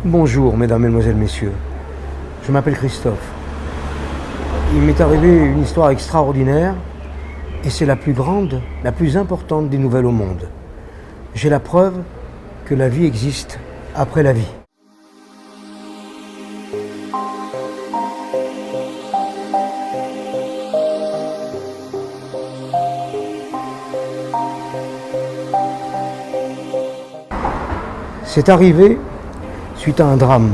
Bonjour, mesdames, mesdemoiselles, messieurs. Je m'appelle Christophe. Il m'est arrivé une histoire extraordinaire et c'est la plus grande, la plus importante des nouvelles au monde. J'ai la preuve que la vie existe après la vie. C'est arrivé suite à un drame.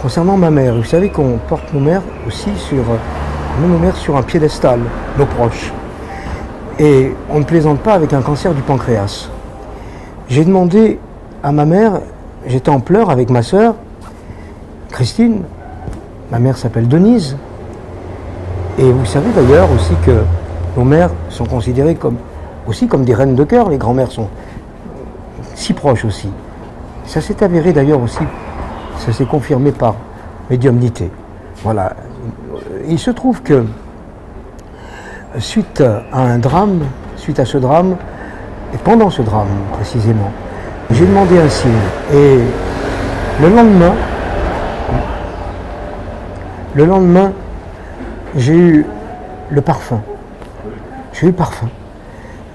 Concernant ma mère, vous savez qu'on porte nos mères aussi sur un piédestal, nos proches. Et on ne plaisante pas avec un cancer du pancréas. J'ai demandé à ma mère, j'étais en pleurs avec ma sœur, Christine, ma mère s'appelle Denise, et vous savez d'ailleurs aussi que nos mères sont considérées comme des reines de cœur, les grands-mères sont si proches aussi. Ça s'est avéré d'ailleurs aussi, ça s'est confirmé par médiumnité. Voilà. Il se trouve que suite à ce drame, et pendant ce drame précisément, j'ai demandé un signe. Et le lendemain, j'ai eu le parfum. J'ai eu le parfum.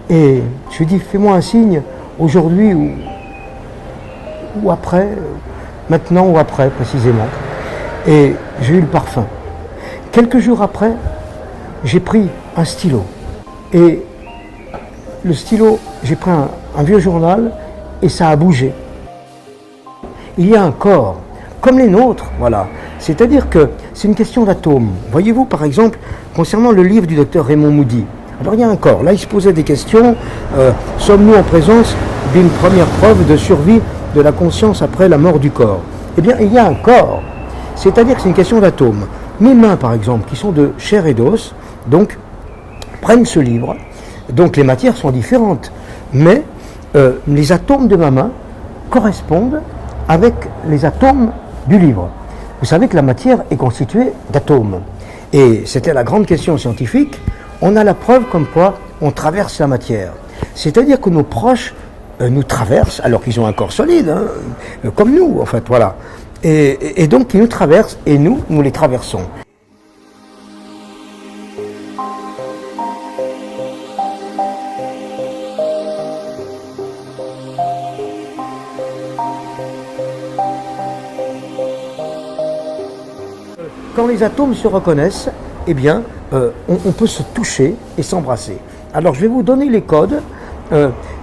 Et je lui ai dit, fais-moi un signe, aujourd'hui ou après, maintenant ou après précisément. Et j'ai eu le parfum. Quelques jours après, j'ai pris un stylo. Et le stylo, j'ai pris un vieux journal et ça a bougé. Il y a un corps, comme les nôtres, voilà. C'est-à-dire que c'est une question d'atomes. Voyez-vous, par exemple, concernant le livre du docteur Raymond Moody, alors il y a un corps. Là, il se posait des questions. Sommes-nous en présence d'une première preuve de survie de la conscience après la mort du corps? Eh bien, il y a un corps. C'est-à-dire que c'est une question d'atomes. Mes mains, par exemple, qui sont de chair et d'os, donc, prennent ce livre. Donc, les matières sont différentes. Mais les atomes de ma main correspondent avec les atomes du livre. Vous savez que la matière est constituée d'atomes. Et c'était la grande question scientifique. On a la preuve comme quoi on traverse la matière. C'est-à-dire que nos proches nous traversent, alors qu'ils ont un corps solide, hein, comme nous, en fait, voilà. Et donc, ils nous traversent, et nous les traversons. Quand les atomes se reconnaissent, eh bien, on peut se toucher et s'embrasser. Alors, je vais vous donner les codes.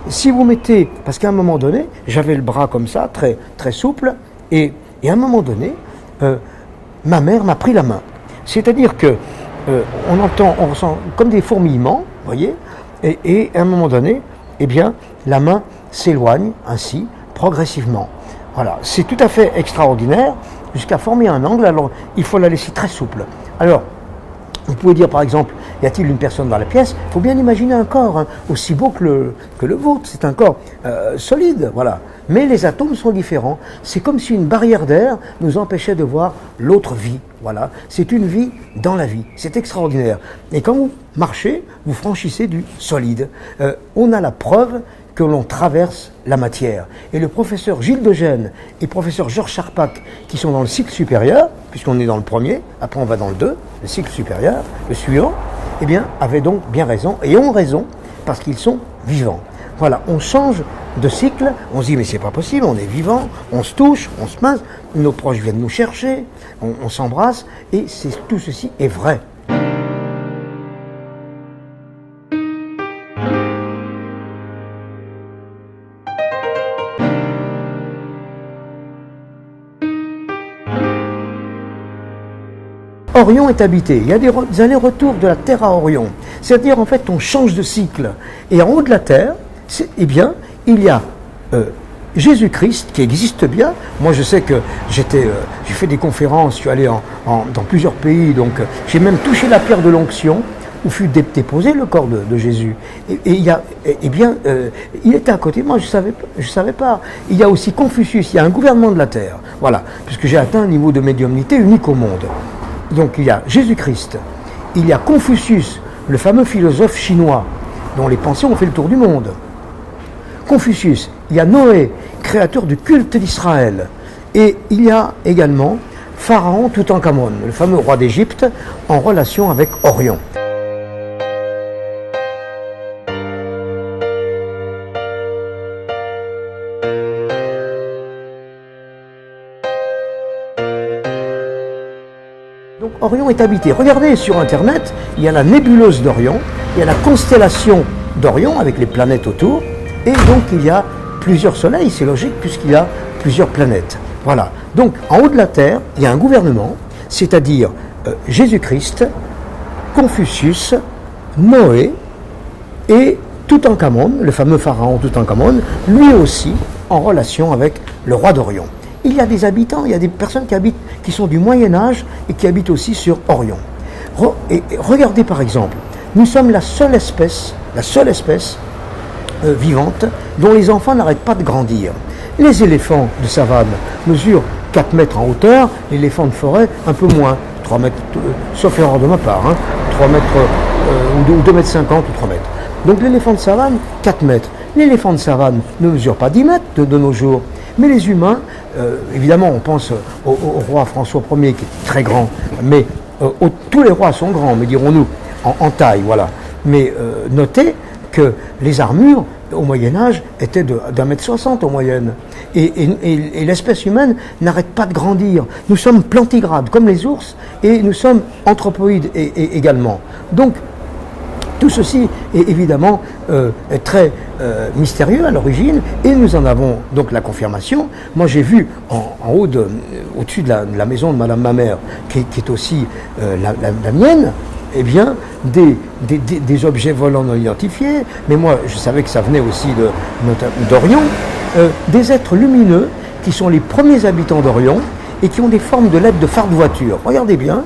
Si vous mettez, parce qu'à un moment donné, j'avais le bras comme ça, très, très souple, et à un moment donné, ma mère m'a pris la main. C'est-à-dire que on ressent comme des fourmillements, voyez, et à un moment donné, eh bien, la main s'éloigne ainsi, progressivement. Voilà, c'est tout à fait extraordinaire, jusqu'à former un angle, alors il faut la laisser très souple. Alors, vous pouvez dire par exemple, y a-t-il une personne dans la pièce? Il faut bien imaginer un corps, hein, aussi beau que le vôtre, c'est un corps solide, voilà. Mais les atomes sont différents. C'est comme si une barrière d'air nous empêchait de voir l'autre vie, voilà. C'est une vie dans la vie, c'est extraordinaire. Et quand vous marchez, vous franchissez du solide. On a la preuve que l'on traverse la matière. Et le professeur Gilles de Gênes et le professeur Georges Charpak, qui sont dans le cycle supérieur, puisqu'on est dans le premier, après on va dans le 2, le cycle supérieur, le suivant, eh bien, avaient donc bien raison, et ont raison, parce qu'ils sont vivants. Voilà, on change de cycle, on se dit, mais c'est pas possible, on est vivant, on se touche, on se pince, nos proches viennent nous chercher, on s'embrasse, et tout ceci est vrai. Orion est habité, il y a des allers-retours de la Terre à Orion. C'est-à-dire, en fait, on change de cycle. Et en haut de la Terre, eh bien, il y a Jésus-Christ qui existe bien. Moi, je sais que j'ai fait des conférences, je suis allé dans plusieurs pays, donc j'ai même touché la pierre de l'onction où fut déposé le corps de Jésus. Et il y a, il était à côté de moi, je savais pas. Il y a aussi Confucius, il y a un gouvernement de la Terre. Voilà, puisque j'ai atteint un niveau de médiumnité unique au monde. Donc il y a Jésus-Christ, il y a Confucius, le fameux philosophe chinois, dont les pensées ont fait le tour du monde. Confucius, il y a Noé, créateur du culte d'Israël. Et il y a également Pharaon Toutankhamon, le fameux roi d'Égypte, en relation avec Orion. Donc Orion est habité. Regardez sur Internet, il y a la nébuleuse d'Orion, il y a la constellation d'Orion avec les planètes autour, et donc il y a plusieurs soleils, c'est logique puisqu'il y a plusieurs planètes. Voilà. Donc en haut de la Terre, il y a un gouvernement, c'est-à-dire Jésus-Christ, Confucius, Noé et Toutankhamon, le fameux pharaon Toutankhamon, lui aussi en relation avec le roi d'Orion. Il y a des habitants, il y a des personnes qui sont du Moyen-Âge et qui habitent aussi sur Orion. Regardez par exemple, nous sommes la seule espèce vivante dont les enfants n'arrêtent pas de grandir. Les éléphants de savane mesurent 4 mètres en hauteur, l'éléphant de forêt un peu moins, 3 mètres, sauf erreur de ma part, 3 mètres ou 2 mètres 50 ou 3 mètres. Donc l'éléphant de savane, 4 mètres. L'éléphant de savane ne mesure pas 10 mètres de nos jours. Mais les humains, évidemment, on pense au roi François Ier qui est très grand, mais tous les rois sont grands, mais dirons-nous, en taille, voilà. Mais notez que les armures, au Moyen-Âge, étaient d'1 mètre 60 en moyenne. Et l'espèce humaine n'arrête pas de grandir. Nous sommes plantigrades, comme les ours, et nous sommes anthropoïdes également. Donc, tout ceci est évidemment très mystérieux à l'origine, et nous en avons donc la confirmation. Moi j'ai vu en haut, au-dessus de la maison de Madame ma mère, qui est aussi la mienne, eh bien des objets volants non identifiés, mais moi je savais que ça venait aussi d'Orion, des êtres lumineux qui sont les premiers habitants d'Orion, et qui ont des formes de lettres de phare de voiture. Regardez bien,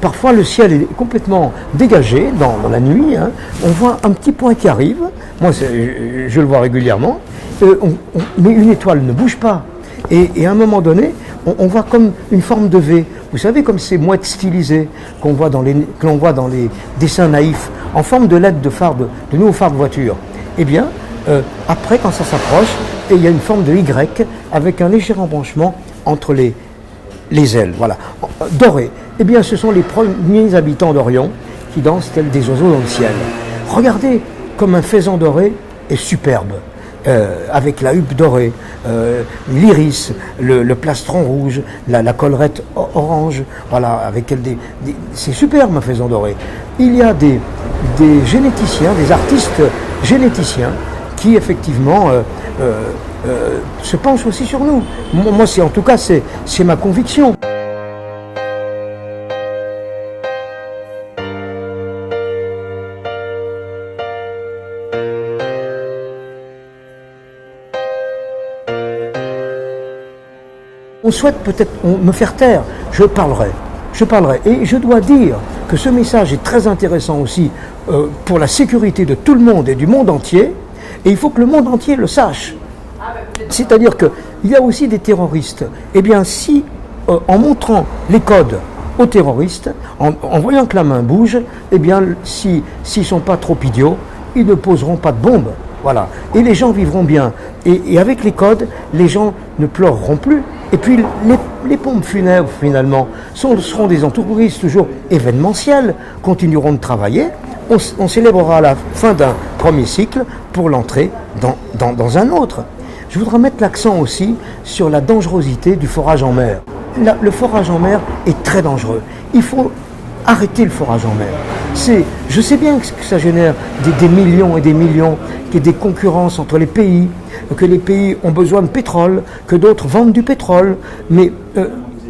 parfois le ciel est complètement dégagé dans la nuit, on voit un petit point qui arrive, moi je le vois régulièrement, mais une étoile ne bouge pas. Et à un moment donné, on voit comme une forme de V. Vous savez, comme ces mouettes stylisées que l'on voit dans les dessins naïfs, en forme de lettres de nouveaux phares de voiture. Eh bien, après, quand ça s'approche, il y a une forme de Y avec un léger embranchement entre les ailes, voilà. Doré. Eh bien, ce sont les premiers habitants d'Orion qui dansent tels des oiseaux dans le ciel. Regardez comme un faisan doré est superbe, avec la huppe dorée, l'iris, le plastron rouge, la collerette orange, voilà, avec c'est superbe un faisan doré. Il y a des généticiens, des artistes généticiens qui effectivement se penchent aussi sur nous. Moi, en tout cas, c'est ma conviction. On souhaite peut-être me faire taire, je parlerai. Et je dois dire que ce message est très intéressant aussi pour la sécurité de tout le monde et du monde entier, et il faut que le monde entier le sache. C'est-à-dire qu'il y a aussi des terroristes. Eh bien, si, en montrant les codes aux terroristes, en voyant que la main bouge, eh bien, s'ils ne sont pas trop idiots, ils ne poseront pas de bombes. Voilà. Et les gens vivront bien. Et avec les codes, les gens ne pleureront plus. Et puis, les pompes funèbres, finalement, seront des entreprises toujours événementielles, continueront de travailler. On célébrera la fin d'un premier cycle pour l'entrée dans un autre. Je voudrais mettre l'accent aussi sur la dangerosité du forage en mer. Le forage en mer est très dangereux. Il faut arrêter le forage en mer. Je sais bien que ça génère des millions et des millions, qu'il y ait des concurrences entre les pays, que les pays ont besoin de pétrole, que d'autres vendent du pétrole, mais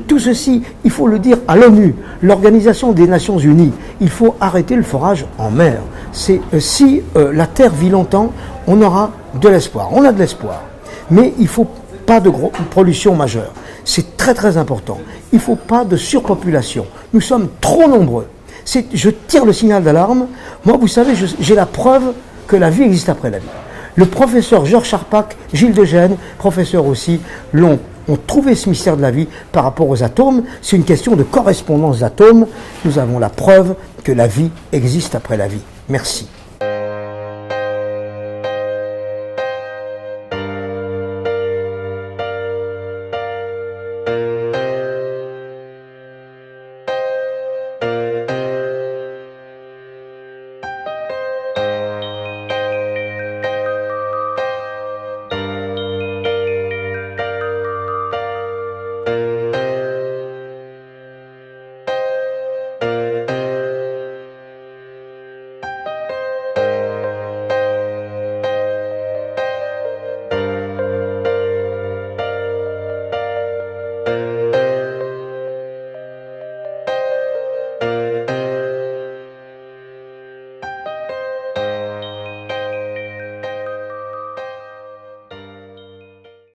tout ceci, il faut le dire à l'ONU, l'Organisation des Nations Unies, il faut arrêter le forage en mer. Si la Terre vit longtemps, on aura de l'espoir. On a de l'espoir. Mais il ne faut pas de pollution majeure. C'est très très important. Il ne faut pas de surpopulation. Nous sommes trop nombreux. Je tire le signal d'alarme. Moi, vous savez, j'ai la preuve que la vie existe après la vie. Le professeur Georges Charpak, Gilles de Gênes, professeur aussi, ont trouvé ce mystère de la vie par rapport aux atomes. C'est une question de correspondance d'atomes. Nous avons la preuve que la vie existe après la vie. Merci.